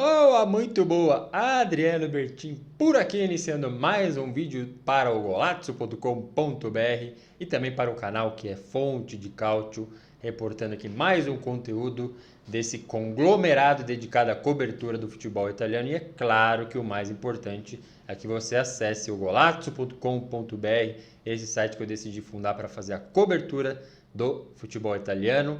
Boa, muito boa! Adriano Bertin por aqui, iniciando mais um vídeo para o golazzo.com.br e também para o canal que é Fonte de Cálcio, reportando aqui mais um conteúdo desse conglomerado dedicado à cobertura do futebol italiano. E é claro que o mais importante é que você acesse o golazzo.com.br, esse site que eu decidi fundar para fazer a cobertura do futebol italiano,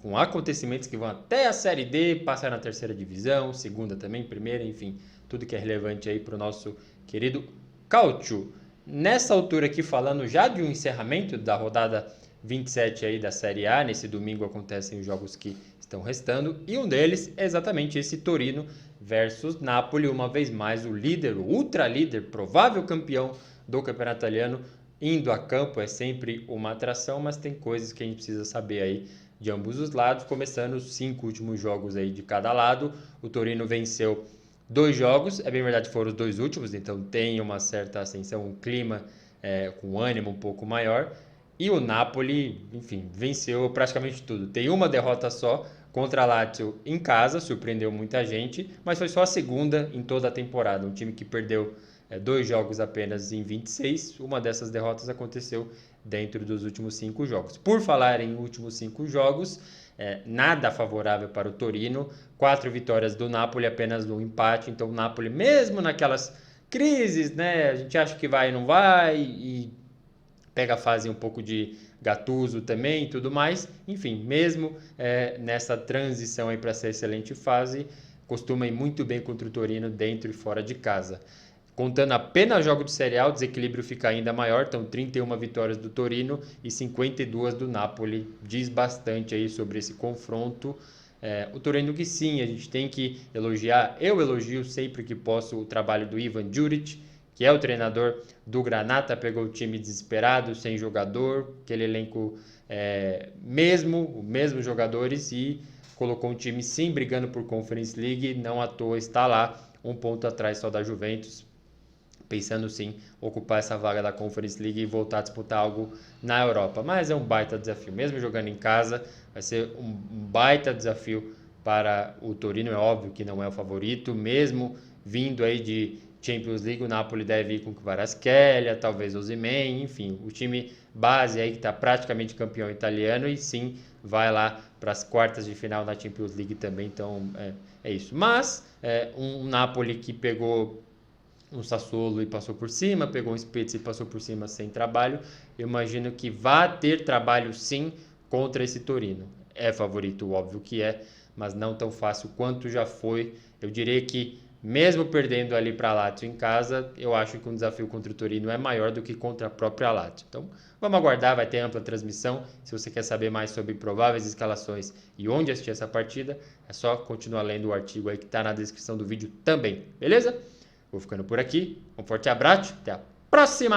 com acontecimentos que vão até a Série D, passar na terceira divisão, segunda também, primeira, enfim, tudo que é relevante aí para o nosso querido Calcio. Nessa altura aqui, falando já de um encerramento da rodada 27 aí da Série A, nesse domingo acontecem os jogos que estão restando, e um deles é exatamente esse Torino versus Napoli, uma vez mais o líder, o ultra líder, provável campeão do campeonato italiano, indo a campo. É sempre uma atração, mas tem coisas que a gente precisa saber aí de ambos os lados, começando os 5 últimos jogos aí de cada lado. O Torino venceu 2 jogos, é bem verdade, foram os 2 últimos, então tem uma certa ascensão, um clima com ânimo um pouco maior. E o Napoli, enfim, venceu praticamente tudo. Tem uma derrota só contra a Lazio em casa, surpreendeu muita gente, mas foi só a segunda em toda a temporada. Um time que perdeu 2 jogos apenas em 26, uma dessas derrotas aconteceu dentro dos últimos 5 jogos. Por falar em últimos 5 jogos, nada favorável para o Torino, 4 vitórias do Napoli, apenas um empate. Então o Napoli, mesmo naquelas crises, né, a gente acha que vai e não vai, e pega a fase um pouco de Gattuso também e tudo mais, enfim, mesmo nessa transição aí para essa excelente fase, costuma ir muito bem contra o Torino dentro e fora de casa. Contando apenas jogos de Série A, o desequilíbrio fica ainda maior, então 31 vitórias do Torino e 52 do Napoli. Diz bastante aí sobre esse confronto. O Torino que sim, a gente tem que elogiar, eu elogio sempre que posso o trabalho do Ivan Juric, que é o treinador do Granata, pegou o time desesperado, sem jogador, aquele elenco os mesmos jogadores, e colocou um time sim brigando por Conference League, não à toa está lá, um ponto atrás só da Juventus, pensando sim ocupar essa vaga da Conference League e voltar a disputar algo na Europa. Mas é um baita desafio, mesmo jogando em casa, vai ser um baita desafio para o Torino. É óbvio que não é o favorito, mesmo vindo aí de Champions League, o Napoli deve ir com Kvaratskhelia, talvez Osimhen, enfim, o time base aí que está praticamente campeão italiano, e sim vai lá para as quartas de final na Champions League também. Então é isso. Mas um Napoli que pegou um Sassuolo e passou por cima, pegou um Spezia e passou por cima sem trabalho, eu imagino que vai ter trabalho sim contra esse Torino. É favorito, óbvio que é, mas não tão fácil quanto já foi. Eu diria que mesmo perdendo ali para a Lazio em casa, eu acho que um desafio contra o Torino é maior do que contra a própria Lazio. Então vamos aguardar, vai ter ampla transmissão. Se você quer saber mais sobre prováveis escalações e onde assistir essa partida, é só continuar lendo o artigo aí que está na descrição do vídeo também, beleza? Vou ficando por aqui, um forte abraço, até a próxima!